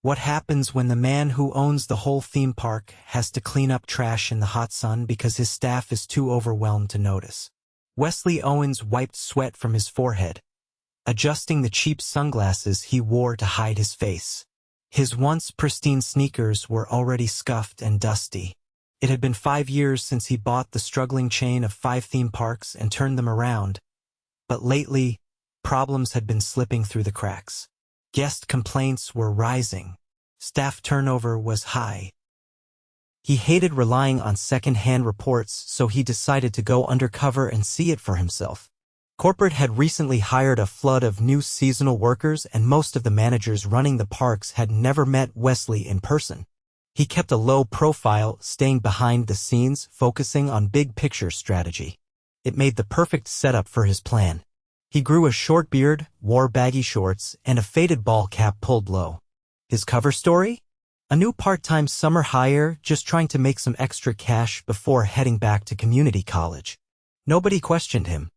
What happens when the man who owns the whole theme park has to clean up trash in the hot sun because his staff is too overwhelmed to notice? Wesley Owens wiped sweat from his forehead, adjusting the cheap sunglasses he wore to hide his face. His once pristine sneakers were already scuffed and dusty. It had been 5 years since he bought the struggling chain of 5 theme parks and turned them around, but lately, problems had been slipping through the cracks. Guest complaints were rising. Staff turnover was high. He hated relying on second-hand reports, so he decided to go undercover and see it for himself. Corporate had recently hired a flood of new seasonal workers, and most of the managers running the parks had never met Wesley in person. He kept a low profile, staying behind the scenes, focusing on big-picture strategy. It made the perfect setup for his plan. He grew a short beard, wore baggy shorts, and a faded ball cap pulled low. His cover story? A new part-time summer hire, just trying to make some extra cash before heading back to community college. Nobody questioned him.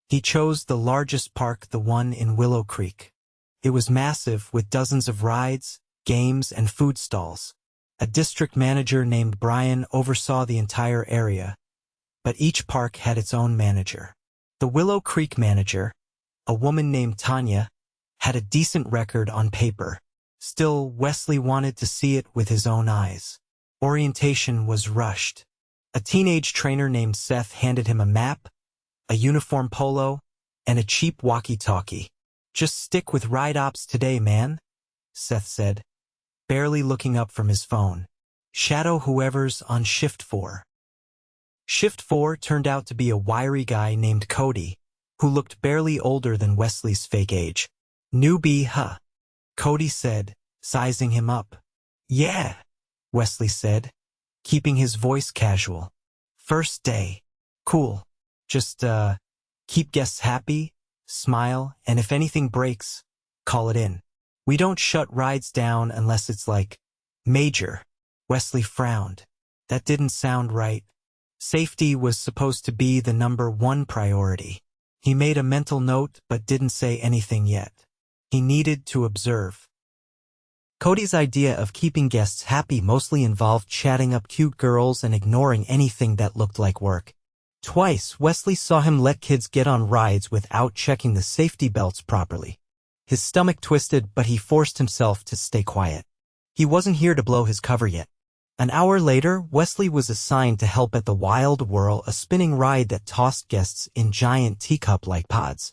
He chose the largest park, the one in Willow Creek. It was massive, with dozens of rides, games, and food stalls. A district manager named Brian oversaw the entire area, but each park had its own manager. The Willow Creek manager, a woman named Tanya, had a decent record on paper. Still, Wesley wanted to see it with his own eyes. Orientation was rushed. A teenage trainer named Seth handed him a map, a uniform polo, and a cheap walkie-talkie. "Just stick with ride ops today, man," Seth said, barely looking up from his phone. "Shadow whoever's on Shift 4. Shift 4 turned out to be a wiry guy named Cody, who looked barely older than Wesley's fake age. "Newbie, huh?" Cody said, sizing him up. "Yeah," Wesley said, keeping his voice casual. "First day. Cool. Just, keep guests happy, smile, and if anything breaks, call it in. We don't shut rides down unless it's like, major." Wesley frowned. That didn't sound right. Safety was supposed to be the #1 priority. He made a mental note but didn't say anything yet. He needed to observe. Cody's idea of keeping guests happy mostly involved chatting up cute girls and ignoring anything that looked like work. Twice, Wesley saw him let kids get on rides without checking the safety belts properly. His stomach twisted, but he forced himself to stay quiet. He wasn't here to blow his cover yet. An hour later, Wesley was assigned to help at the Wild Whirl, a spinning ride that tossed guests in giant teacup-like pods.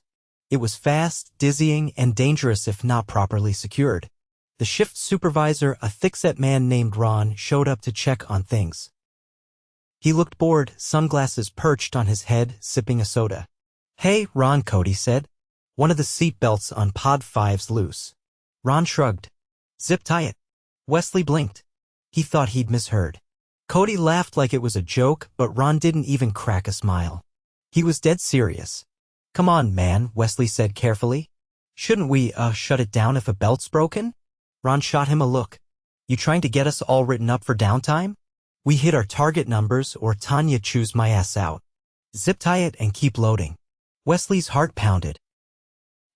It was fast, dizzying, and dangerous if not properly secured. The shift supervisor, a thick-set man named Ron, showed up to check on things. He looked bored, sunglasses perched on his head, sipping a soda. "Hey, Ron," Cody said. "One of the seat belts on Pod 5's loose." Ron shrugged. "Zip tie it." Wesley blinked. He thought he'd misheard. Cody laughed like it was a joke, but Ron didn't even crack a smile. He was dead serious. "Come on, man," Wesley said carefully. "Shouldn't we, shut it down if a belt's broken?" Ron shot him a look. "You trying to get us all written up for downtime? We hit our target numbers or Tanya chews my ass out. Zip tie it and keep loading." Wesley's heart pounded.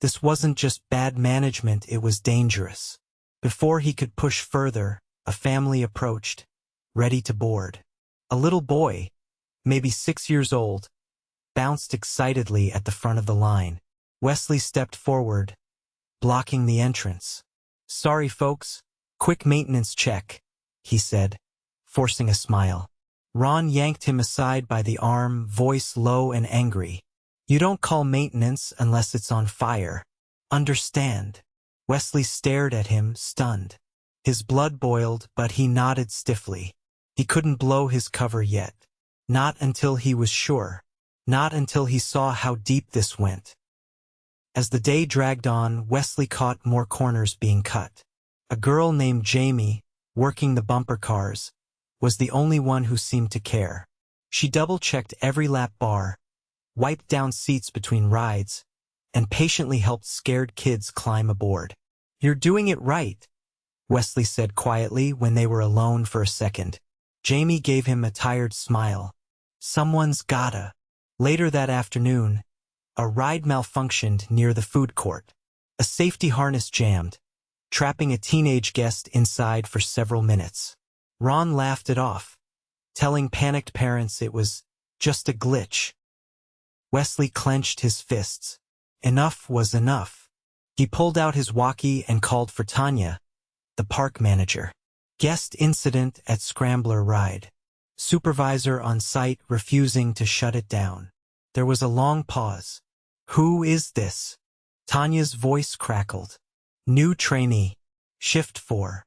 This wasn't just bad management, it was dangerous. Before he could push further, a family approached, ready to board. A little boy, maybe 6 years old, bounced excitedly at the front of the line. Wesley stepped forward, blocking the entrance. "Sorry, folks. Quick maintenance check," he said, forcing a smile. Ron yanked him aside by the arm, voice low and angry. "You don't call maintenance unless it's on fire. Understand?" Wesley stared at him, stunned. His blood boiled, but he nodded stiffly. He couldn't blow his cover yet. Not until he was sure. Not until he saw how deep this went. As the day dragged on, Wesley caught more corners being cut. A girl named Jamie, working the bumper cars, was the only one who seemed to care. She double-checked every lap bar, wiped down seats between rides, and patiently helped scared kids climb aboard. "You're doing it right," Wesley said quietly when they were alone for a second. Jamie gave him a tired smile. "Someone's gotta." Later that afternoon, a ride malfunctioned near the food court. A safety harness jammed, trapping a teenage guest inside for several minutes. Ron laughed it off, telling panicked parents it was just a glitch. Wesley clenched his fists. Enough was enough. He pulled out his walkie and called for Tanya, the park manager. Guest incident at Scrambler Ride. Supervisor on site refusing to shut it down. There was a long pause. Who is this? Tanya's voice crackled. New trainee. Shift 4.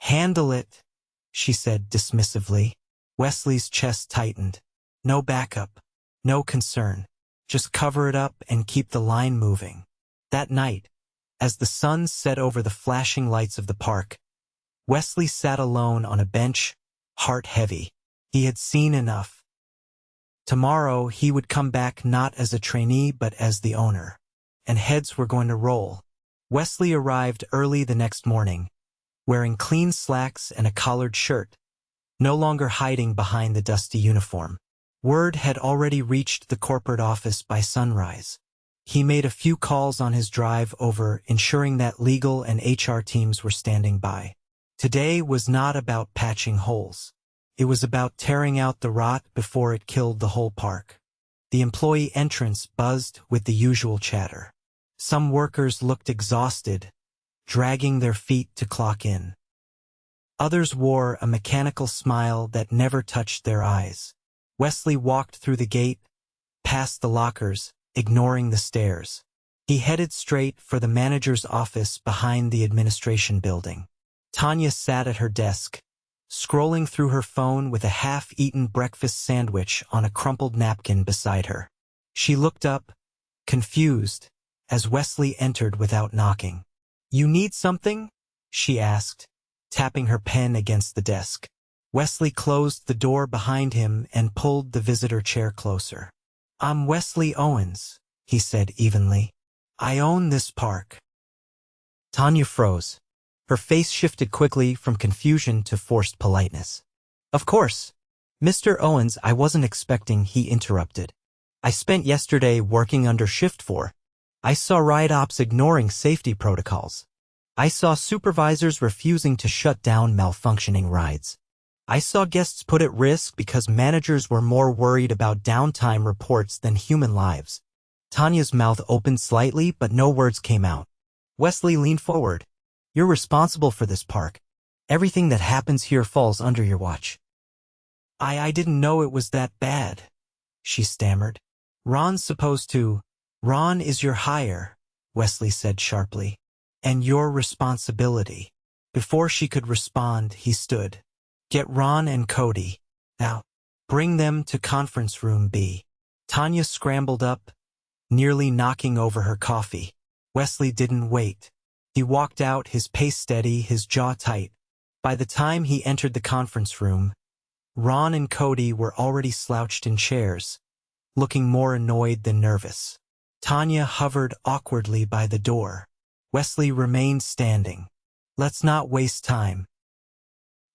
Handle it, she said dismissively. Wesley's chest tightened. No backup. No concern. Just cover it up and keep the line moving. That night, as the sun set over the flashing lights of the park, Wesley sat alone on a bench, heart heavy. He had seen enough. Tomorrow he would come back not as a trainee but as the owner. And heads were going to roll. Wesley arrived early the next morning, wearing clean slacks and a collared shirt, no longer hiding behind the dusty uniform. Word had already reached the corporate office by sunrise. He made a few calls on his drive over, ensuring that legal and HR teams were standing by. Today was not about patching holes. It was about tearing out the rot before it killed the whole park. The employee entrance buzzed with the usual chatter. Some workers looked exhausted, dragging their feet to clock in. Others wore a mechanical smile that never touched their eyes. Wesley walked through the gate, past the lockers, ignoring the stairs. He headed straight for the manager's office behind the administration building. Tanya sat at her desk, scrolling through her phone with a half-eaten breakfast sandwich on a crumpled napkin beside her. She looked up, confused, as Wesley entered without knocking. "You need something?" she asked, tapping her pen against the desk. Wesley closed the door behind him and pulled the visitor chair closer. "I'm Wesley Owens," he said evenly. "I own this park." Tanya froze. Her face shifted quickly from confusion to forced politeness. "Of course. Mr. Owens, I wasn't expecting," he interrupted. "I spent yesterday working under Shift 4. I saw ride ops ignoring safety protocols. I saw supervisors refusing to shut down malfunctioning rides. I saw guests put at risk because managers were more worried about downtime reports than human lives." Tanya's mouth opened slightly, but no words came out. Wesley leaned forward. "You're responsible for this park. Everything that happens here falls under your watch." I didn't know it was that bad," she stammered. "Ron's supposed to—" "Ron is your hire," Wesley said sharply. "And your responsibility." Before she could respond, he stood. "Get Ron and Cody. Now, bring them to conference room B." Tanya scrambled up, nearly knocking over her coffee. Wesley didn't wait. He walked out, his pace steady, his jaw tight. By the time he entered the conference room, Ron and Cody were already slouched in chairs, looking more annoyed than nervous. Tanya hovered awkwardly by the door. Wesley remained standing. "Let's not waste time."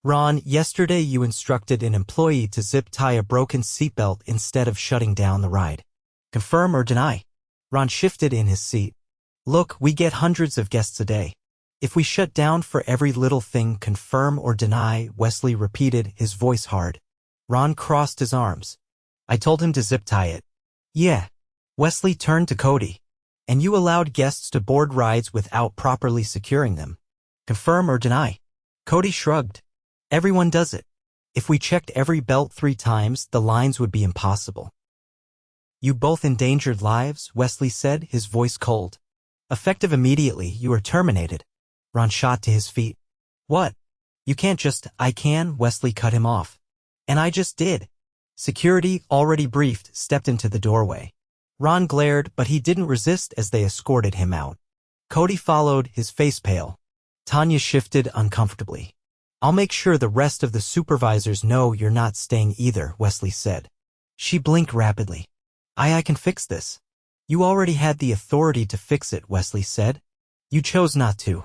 "Ron, yesterday you instructed an employee to zip tie a broken seatbelt instead of shutting down the ride. Confirm or deny?" Ron shifted in his seat. "Look, we get hundreds of guests a day. If we shut down for every little thing, confirm or deny," Wesley repeated, his voice hard. Ron crossed his arms. "I told him to zip tie it." "Yeah." Wesley turned to Cody. "And you allowed guests to board rides without properly securing them. Confirm or deny?" Cody shrugged. "Everyone does it. If we checked every belt 3 times, the lines would be impossible." "You both endangered lives," Wesley said, his voice cold. "Effective immediately, you are terminated." Ron shot to his feet. "What? You can't just—" "I can," Wesley cut him off. "And I just did." Security, already briefed, stepped into the doorway. Ron glared, but he didn't resist as they escorted him out. Cody followed, his face pale. Tanya shifted uncomfortably. "I'll make sure the rest of the supervisors know you're not staying either," Wesley said. She blinked rapidly. I can fix this." "You already had the authority to fix it," Wesley said. "You chose not to.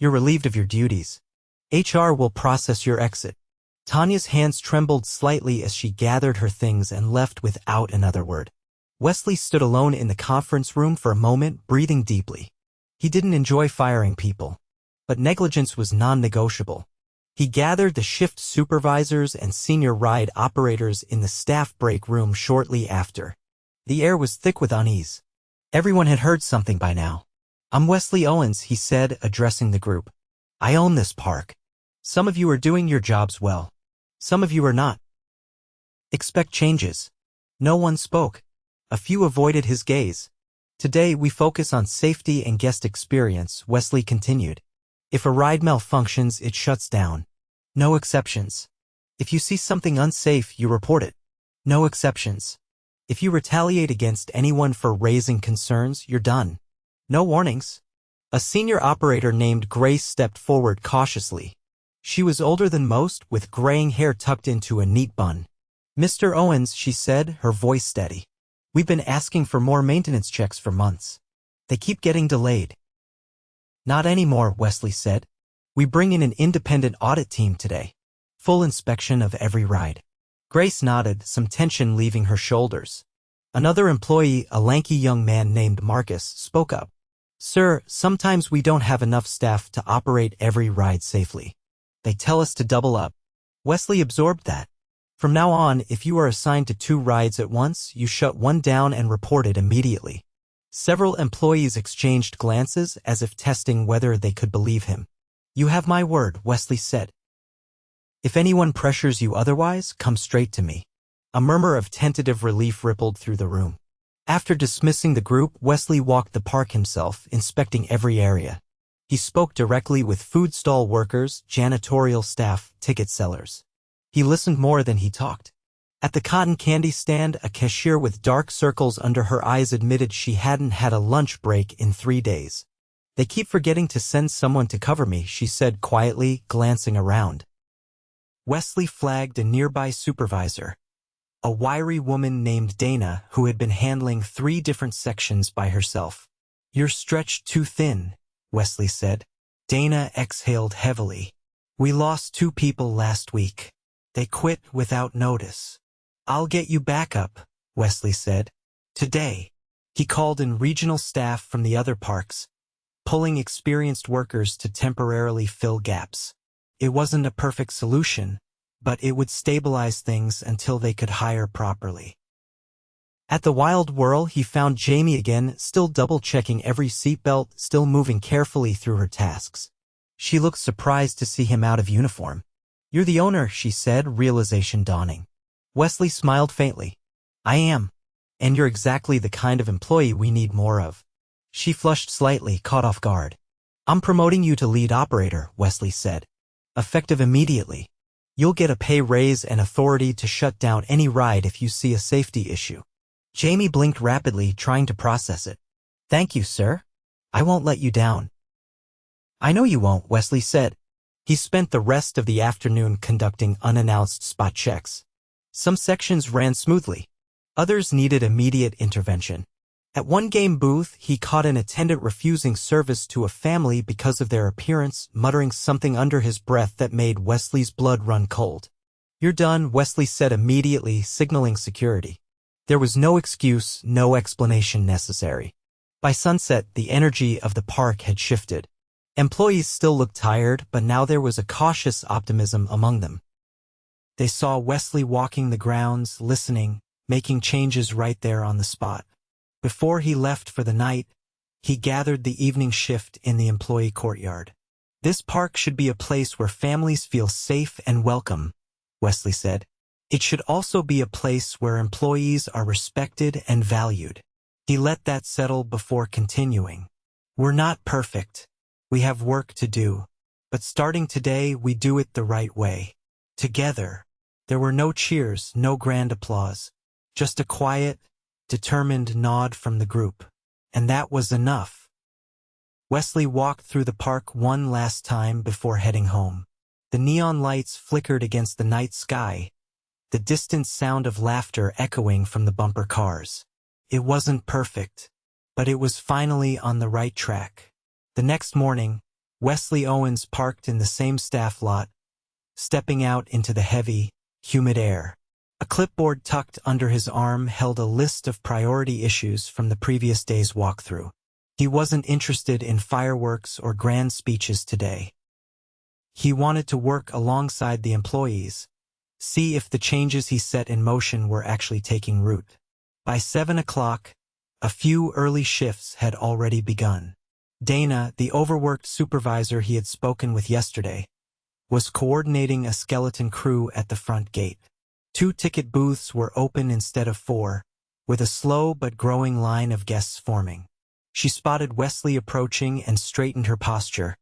You're relieved of your duties. HR will process your exit." Tanya's hands trembled slightly as she gathered her things and left without another word. Wesley stood alone in the conference room for a moment, breathing deeply. He didn't enjoy firing people. but negligence was non-negotiable. He gathered the shift supervisors and senior ride operators in the staff break room shortly after. The air was thick with unease. Everyone had heard something by now. "I'm Wesley Owens," he said, addressing the group. "I own this park. Some of you are doing your jobs well. Some of you are not. Expect changes." No one spoke. A few avoided his gaze. "Today we focus on safety and guest experience," Wesley continued. "If a ride malfunctions, it shuts down. No exceptions. If you see something unsafe, you report it. No exceptions. If you retaliate against anyone for raising concerns, you're done. No warnings." A senior operator named Grace stepped forward cautiously. She was older than most, with graying hair tucked into a neat bun. "Mr. Owens," she said, her voice steady. "We've been asking for more maintenance checks for months. They keep getting delayed." "Not anymore," Wesley said. "We bring in an independent audit team today. Full inspection of every ride." Grace nodded, some tension leaving her shoulders. Another employee, a lanky young man named Marcus, spoke up. "Sir, sometimes we don't have enough staff to operate every ride safely. They tell us to double up." Wesley absorbed that. "From now on, if you are assigned to 2 rides at once, you shut one down and report it immediately." Several employees exchanged glances as if testing whether they could believe him. "You have my word," Wesley said. "If anyone pressures you otherwise, come straight to me." A murmur of tentative relief rippled through the room. After dismissing the group, Wesley walked the park himself, inspecting every area. He spoke directly with food stall workers, janitorial staff, ticket sellers. He listened more than he talked. At the cotton candy stand, a cashier with dark circles under her eyes admitted she hadn't had a lunch break in 3 days. "They keep forgetting to send someone to cover me," she said quietly, glancing around. Wesley flagged a nearby supervisor, a wiry woman named Dana who had been handling 3 different sections by herself. "You're stretched too thin," Wesley said. Dana exhaled heavily. "We lost 2 people last week. They quit without notice." "I'll get you back up," Wesley said. "Today." He called in regional staff from the other parks, pulling experienced workers to temporarily fill gaps. It wasn't a perfect solution, but it would stabilize things until they could hire properly. At the Wild Whirl, he found Jamie again, still double-checking every seatbelt, still moving carefully through her tasks. She looked surprised to see him out of uniform. "You're the owner," she said, realization dawning. Wesley smiled faintly. "I am. And you're exactly the kind of employee we need more of." She flushed slightly, caught off guard. "I'm promoting you to lead operator," Wesley said. "Effective immediately. You'll get a pay raise and authority to shut down any ride if you see a safety issue." Jamie blinked rapidly, trying to process it. "Thank you, sir. I won't let you down." "I know you won't," Wesley said. He spent the rest of the afternoon conducting unannounced spot checks. Some sections ran smoothly. Others needed immediate intervention. At one game booth, he caught an attendant refusing service to a family because of their appearance, muttering something under his breath that made Wesley's blood run cold. "You're done," Wesley said immediately, signaling security. There was no excuse, no explanation necessary. By sunset, the energy of the park had shifted. Employees still looked tired, but now there was a cautious optimism among them. They saw Wesley walking the grounds, listening, making changes right there on the spot. Before he left for the night, he gathered the evening shift in the employee courtyard. "This park should be a place where families feel safe and welcome," Wesley said. "It should also be a place where employees are respected and valued." He let that settle before continuing. "We're not perfect. We have work to do. But starting today, we do it the right way. Together." There were no cheers, no grand applause. Just a quiet, determined nod from the group. And that was enough. Wesley walked through the park one last time before heading home. The neon lights flickered against the night sky, the distant sound of laughter echoing from the bumper cars. It wasn't perfect, but it was finally on the right track. The next morning, Wesley Owens parked in the same staff lot, stepping out into the heavy, humid air. A clipboard tucked under his arm held a list of priority issues from the previous day's walkthrough. He wasn't interested in fireworks or grand speeches today. He wanted to work alongside the employees, see if the changes he set in motion were actually taking root. By 7 o'clock, a few early shifts had already begun. Dana, the overworked supervisor he had spoken with yesterday, was coordinating a skeleton crew at the front gate. 2 ticket booths were open instead of 4, with a slow but growing line of guests forming. She spotted Wesley approaching and straightened her posture,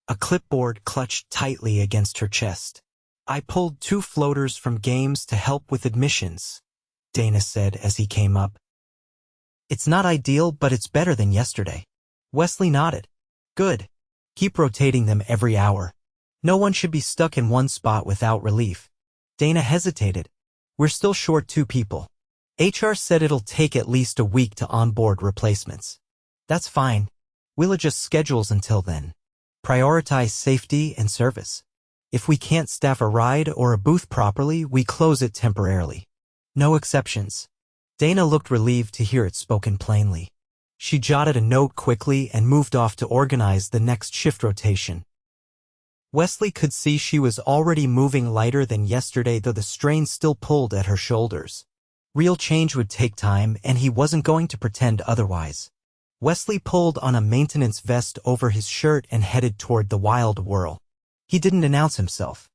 a clipboard clutched tightly against her chest. "I pulled 2 floaters from games to help with admissions," Dana said as he came up. "It's not ideal, but it's better than yesterday." Wesley nodded. "Good. Keep rotating them every hour. No one should be stuck in one spot without relief." Dana hesitated. "We're still short 2 people. HR said it'll take at least a week to onboard replacements." "That's fine. We'll adjust schedules until then. Prioritize safety and service. If we can't staff a ride or a booth properly, we close it temporarily. No exceptions." Dana looked relieved to hear it spoken plainly. She jotted a note quickly and moved off to organize the next shift rotation. Wesley could see she was already moving lighter than yesterday, though the strain still pulled at her shoulders. Real change would take time, and he wasn't going to pretend otherwise. Wesley pulled on a maintenance vest over his shirt and headed toward the wild whirl. He didn't announce himself.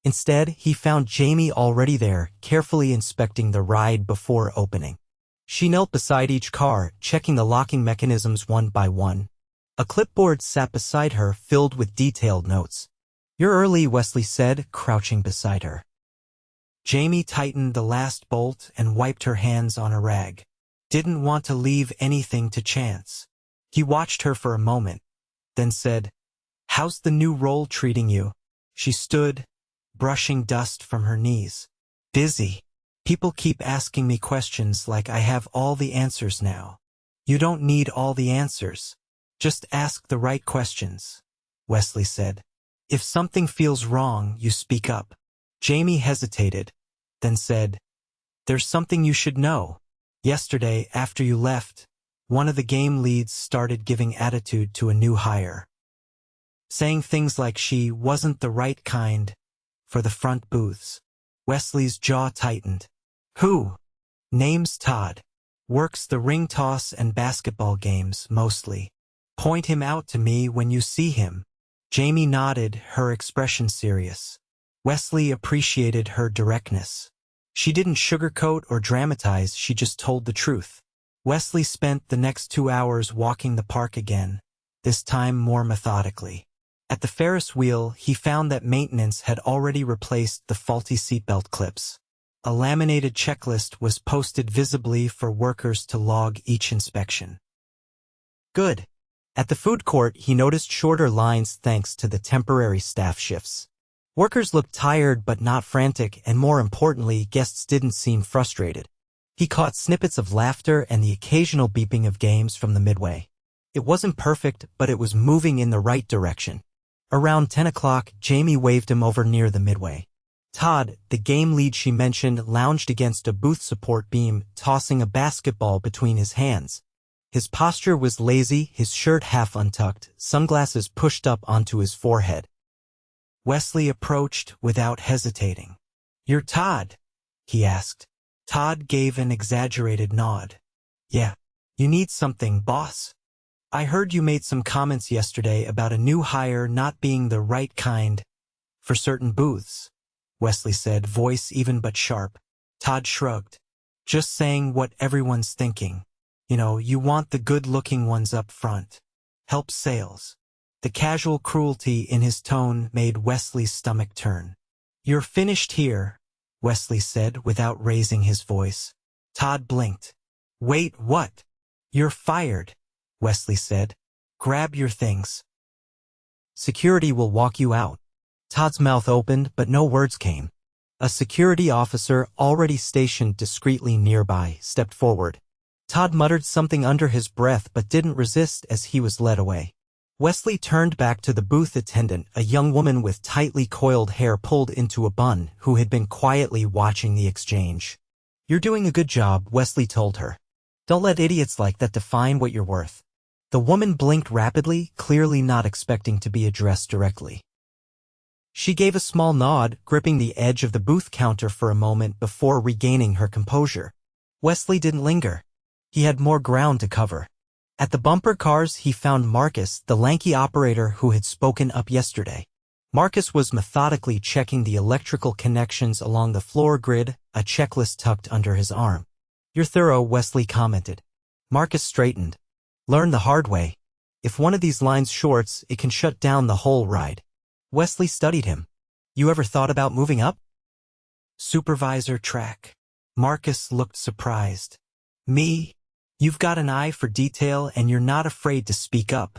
Instead, he found Jamie already there, carefully inspecting the ride before opening. She knelt beside each car, checking the locking mechanisms one by one. A clipboard sat beside her, filled with detailed notes. "You're early," Wesley said, crouching beside her. Jamie tightened the last bolt and wiped her hands on a rag. Didn't want to leave anything to chance. He watched her for a moment, then said, "How's the new role treating you?" She stood, brushing dust from her knees. "Busy. People keep asking me questions like I have all the answers now." "You don't need all the answers. Just ask the right questions," Wesley said. "If something feels wrong, you speak up." Jamie hesitated, then said, "There's something you should know. Yesterday, after you left, one of the game leads started giving attitude to a new hire, saying things like she wasn't the right kind for the front booths." Wesley's jaw tightened. "Who?" "Name's Todd. Works the ring toss and basketball games, mostly. Point him out to me when you see him." Jamie nodded, her expression serious. Wesley appreciated her directness. She didn't sugarcoat or dramatize, she just told the truth. Wesley spent the next 2 hours walking the park again, this time more methodically. At the Ferris wheel, he found that maintenance had already replaced the faulty seatbelt clips. A laminated checklist was posted visibly for workers to log each inspection. Good. At the food court, he noticed shorter lines thanks to the temporary staff shifts. Workers looked tired but not frantic, and more importantly, guests didn't seem frustrated. He caught snippets of laughter and the occasional beeping of games from the midway. It wasn't perfect, but it was moving in the right direction. Around 10 o'clock, Jamie waved him over near the midway. Todd, the game lead she mentioned, lounged against a booth support beam, tossing a basketball between his hands. His posture was lazy, his shirt half untucked, sunglasses pushed up onto his forehead. Wesley approached without hesitating. "You're Todd?" he asked. Todd gave an exaggerated nod. "Yeah. You need something, boss?" "I heard you made some comments yesterday about a new hire not being the right kind for certain booths," Wesley said, voice even but sharp. Todd shrugged. "Just saying what everyone's thinking. You want the good-looking ones up front. Help sales." The casual cruelty in his tone made Wesley's stomach turn. "You're finished here," Wesley said without raising his voice. Todd blinked. "Wait, what?" "You're fired," Wesley said. "Grab your things. Security will walk you out." Todd's mouth opened, but no words came. A security officer, already stationed discreetly nearby, stepped forward. Todd muttered something under his breath but didn't resist as he was led away. Wesley turned back to the booth attendant, a young woman with tightly coiled hair pulled into a bun, who had been quietly watching the exchange. "You're doing a good job," Wesley told her. "Don't let idiots like that define what you're worth." The woman blinked rapidly, clearly not expecting to be addressed directly. She gave a small nod, gripping the edge of the booth counter for a moment before regaining her composure. Wesley didn't linger. He had more ground to cover. At the bumper cars he found Marcus, the lanky operator who had spoken up yesterday. Marcus was methodically checking the electrical connections along the floor grid, a checklist tucked under his arm. "You're thorough," Wesley commented. Marcus straightened. "Learn the hard way. If one of these lines shorts, it can shut down the whole ride." Wesley studied him. "You ever thought about moving up?" "Supervisor track." Marcus looked surprised. "Me? You've got an eye for detail and you're not afraid to speak up,"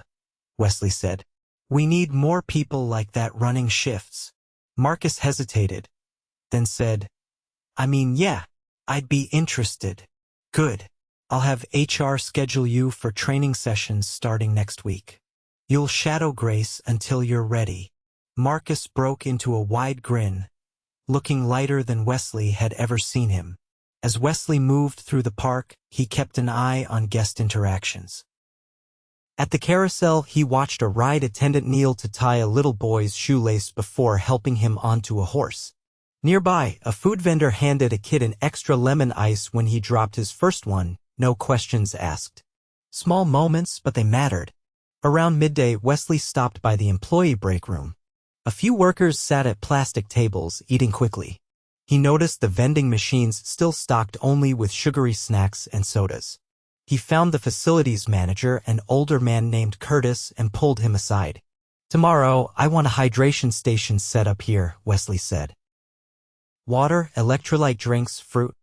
Wesley said. "We need more people like that running shifts." Marcus hesitated, then said, "I mean, yeah, I'd be interested." "Good. I'll have HR schedule you for training sessions starting next week. You'll shadow Grace until you're ready." Marcus broke into a wide grin, looking lighter than Wesley had ever seen him. As Wesley moved through the park, he kept an eye on guest interactions. At the carousel, he watched a ride attendant kneel to tie a little boy's shoelace before helping him onto a horse. Nearby, a food vendor handed a kid an extra lemon ice when he dropped his first one, no questions asked. Small moments, but they mattered. Around midday, Wesley stopped by the employee break room. A few workers sat at plastic tables, eating quickly. He noticed the vending machines still stocked only with sugary snacks and sodas. He found the facilities manager, an older man named Curtis, and pulled him aside. "Tomorrow, I want a hydration station set up here," Wesley said. "Water, electrolyte drinks, fruit.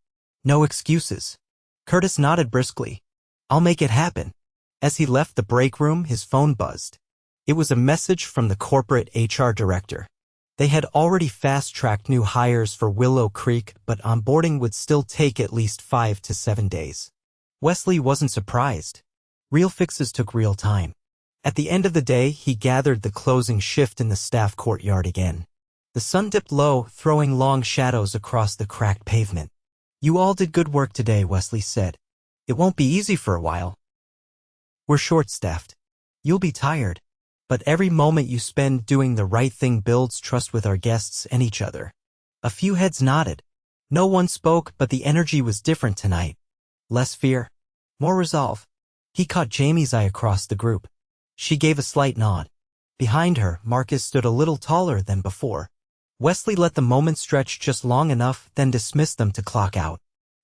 No excuses." Curtis nodded briskly. "I'll make it happen." As he left the break room, his phone buzzed. It was a message from the corporate HR director. They had already fast-tracked new hires for Willow Creek, but onboarding would still take at least 5 to 7 days. Wesley wasn't surprised. Real fixes took real time. At the end of the day, he gathered the closing shift in the staff courtyard again. The sun dipped low, throwing long shadows across the cracked pavement. "You all did good work today," Wesley said. "It won't be easy for a while. We're short-staffed. You'll be tired. But every moment you spend doing the right thing builds trust with our guests and each other." A few heads nodded. No one spoke, but the energy was different tonight. Less fear, more resolve. He caught Jamie's eye across the group. She gave a slight nod. Behind her, Marcus stood a little taller than before. Wesley let the moment stretch just long enough, then dismissed them to clock out.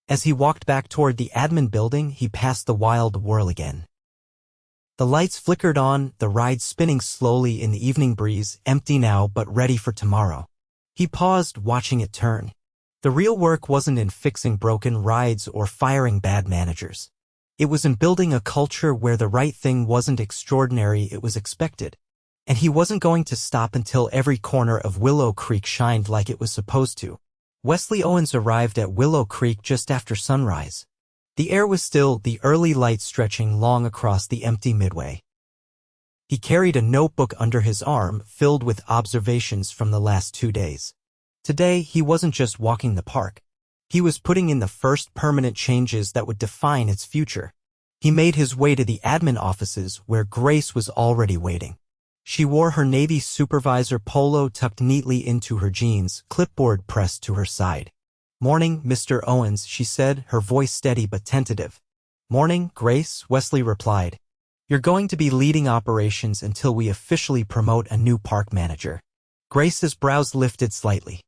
As he walked back toward the admin building, he passed the wild whirl again. The lights flickered on, the ride spinning slowly in the evening breeze, empty now but ready for tomorrow. He paused, watching it turn. The real work wasn't in fixing broken rides or firing bad managers. It was in building a culture where the right thing wasn't extraordinary, it was expected. And he wasn't going to stop until every corner of Willow Creek shined like it was supposed to. Wesley Owens arrived at Willow Creek just after sunrise. The air was still, the early light stretching long across the empty midway. He carried a notebook under his arm, filled with observations from the last 2 days. Today, he wasn't just walking the park. He was putting in the first permanent changes that would define its future. He made his way to the admin offices, where Grace was already waiting. She wore her Navy Supervisor polo tucked neatly into her jeans, clipboard pressed to her side. "Morning, Mr. Owens," she said, her voice steady but tentative. "Morning, Grace," Wesley replied. "You're going to be leading operations until we officially promote a new park manager." Grace's brows lifted slightly.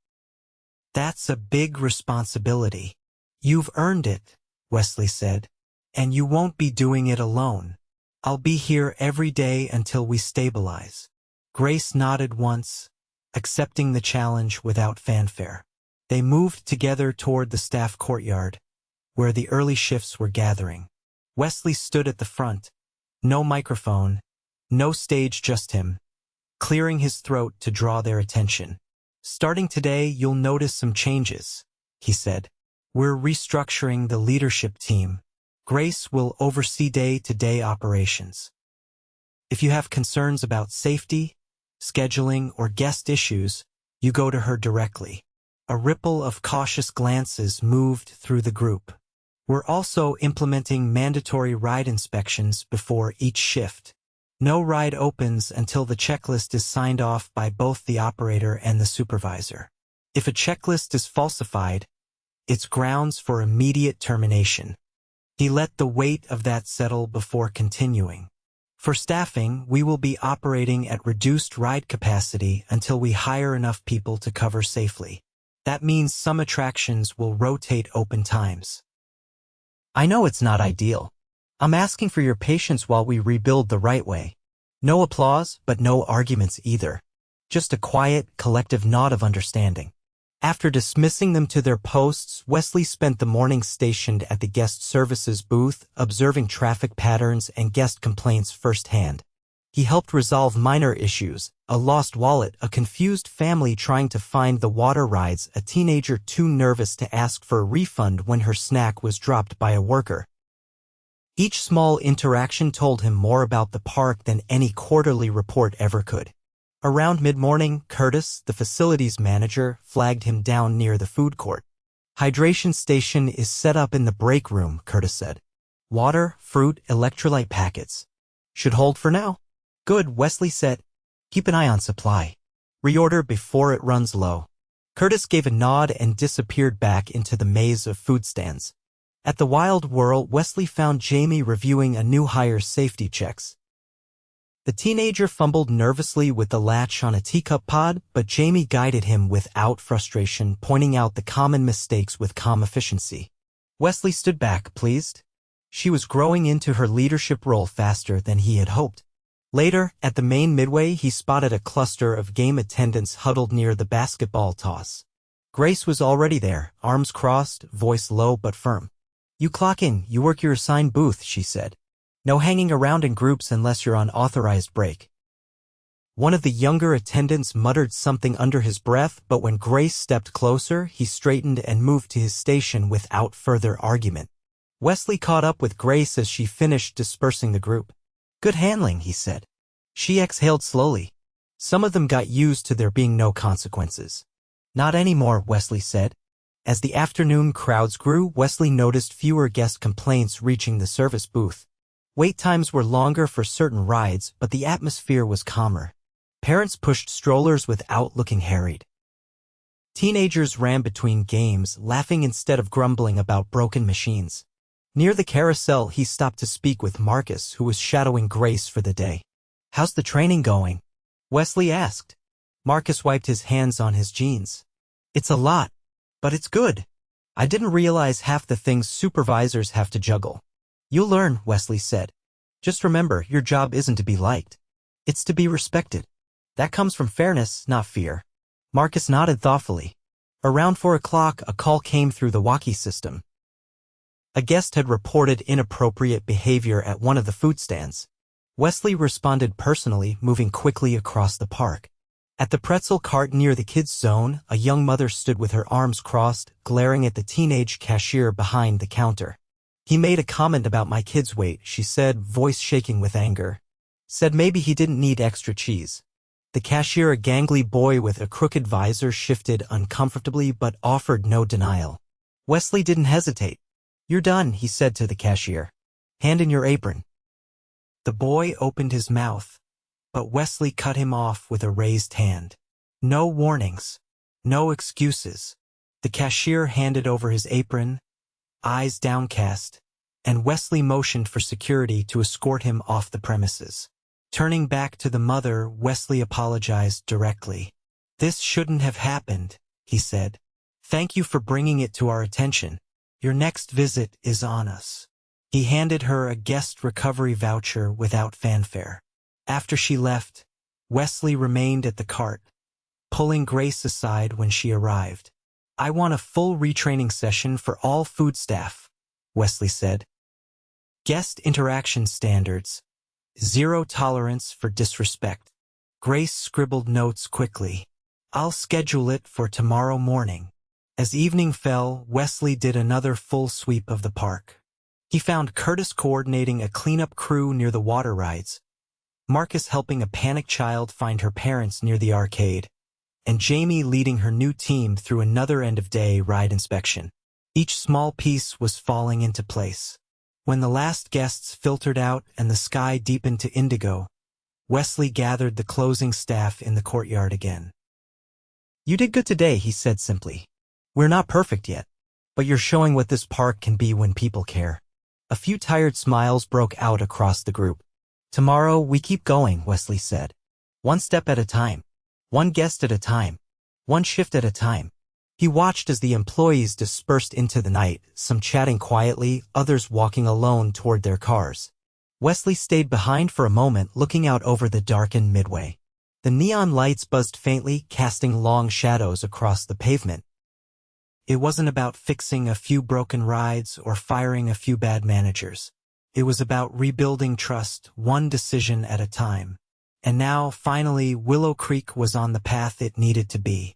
"That's a big responsibility." "You've earned it," Wesley said. "And you won't be doing it alone. I'll be here every day until we stabilize." Grace nodded once, accepting the challenge without fanfare. They moved together toward the staff courtyard, where the early shifts were gathering. Wesley stood at the front. No microphone, no stage, just him, clearing his throat to draw their attention. "Starting today, you'll notice some changes," he said. "We're restructuring the leadership team. Grace will oversee day-to-day operations. If you have concerns about safety, scheduling, or guest issues, you go to her directly." A ripple of cautious glances moved through the group. We're also implementing mandatory ride inspections before each shift. No ride opens until the checklist is signed off by both the operator and the supervisor. If a checklist is falsified, it's grounds for immediate termination. He let the weight of that settle before continuing. For staffing, we will be operating at reduced ride capacity until we hire enough people to cover safely. That means some attractions will rotate open times. I know it's not ideal. I'm asking for your patience while we rebuild the right way. No applause, but no arguments either. Just a quiet, collective nod of understanding. After dismissing them to their posts, Wesley spent the morning stationed at the guest services booth, observing traffic patterns and guest complaints firsthand. He helped resolve minor issues, a lost wallet, a confused family trying to find the water rides, a teenager too nervous to ask for a refund when her snack was dropped by a worker. Each small interaction told him more about the park than any quarterly report ever could. Around mid-morning, Curtis, the facilities manager, flagged him down near the food court. Hydration station is set up in the break room, Curtis said. Water, fruit, electrolyte packets. Should hold for now. Good, Wesley said. Keep an eye on supply. Reorder before it runs low. Curtis gave a nod and disappeared back into the maze of food stands. At the Wild Whirl, Wesley found Jamie reviewing a new hire's safety checks. The teenager fumbled nervously with the latch on a teacup pod, but Jamie guided him without frustration, pointing out the common mistakes with calm efficiency. Wesley stood back, pleased. She was growing into her leadership role faster than he had hoped. Later, at the main midway, he spotted a cluster of game attendants huddled near the basketball toss. Grace was already there, arms crossed, voice low but firm. You clock in, you work your assigned booth, she said. No hanging around in groups unless you're on authorized break. One of the younger attendants muttered something under his breath, but when Grace stepped closer, he straightened and moved to his station without further argument. Wesley caught up with Grace as she finished dispersing the group. Good handling, he said. She exhaled slowly. Some of them got used to there being no consequences. Not anymore, Wesley said. As the afternoon crowds grew, Wesley noticed fewer guest complaints reaching the service booth. Wait times were longer for certain rides, but the atmosphere was calmer. Parents pushed strollers without looking harried. Teenagers ran between games, laughing instead of grumbling about broken machines. Near the carousel, he stopped to speak with Marcus, who was shadowing Grace for the day. How's the training going? Wesley asked. Marcus wiped his hands on his jeans. It's a lot, but it's good. I didn't realize half the things supervisors have to juggle. You'll learn, Wesley said. Just remember, your job isn't to be liked. It's to be respected. That comes from fairness, not fear. Marcus nodded thoughtfully. Around 4 o'clock, a call came through the walkie system. A guest had reported inappropriate behavior at one of the food stands. Wesley responded personally, moving quickly across the park. At the pretzel cart near the kids' zone, a young mother stood with her arms crossed, glaring at the teenage cashier behind the counter. He made a comment about my kid's weight, she said, voice shaking with anger. Said maybe he didn't need extra cheese. The cashier, a gangly boy with a crooked visor, shifted uncomfortably but offered no denial. Wesley didn't hesitate. You're done, he said to the cashier. Hand in your apron. The boy opened his mouth, but Wesley cut him off with a raised hand. No warnings. No excuses. The cashier handed over his apron, eyes downcast, and Wesley motioned for security to escort him off the premises. Turning back to the mother, Wesley apologized directly. This shouldn't have happened, he said. Thank you for bringing it to our attention. Your next visit is on us. He handed her a guest recovery voucher without fanfare. After she left, Wesley remained at the cart, pulling Grace aside when she arrived. I want a full retraining session for all food staff, Wesley said. Guest interaction standards. 0 tolerance for disrespect. Grace scribbled notes quickly. I'll schedule it for tomorrow morning. As evening fell, Wesley did another full sweep of the park. He found Curtis coordinating a cleanup crew near the water rides, Marcus helping a panicked child find her parents near the arcade, and Jamie leading her new team through another end-of-day ride inspection. Each small piece was falling into place. When the last guests filtered out and the sky deepened to indigo, Wesley gathered the closing staff in the courtyard again. "You did good today," he said simply. "We're not perfect yet, but you're showing what this park can be when people care." A few tired smiles broke out across the group. "Tomorrow, we keep going," Wesley said. "One step at a time. One guest at a time. One shift at a time." He watched as the employees dispersed into the night, some chatting quietly, others walking alone toward their cars. Wesley stayed behind for a moment, looking out over the darkened midway. The neon lights buzzed faintly, casting long shadows across the pavement. It wasn't about fixing a few broken rides or firing a few bad managers. It was about rebuilding trust, one decision at a time. And now, finally, Willow Creek was on the path it needed to be.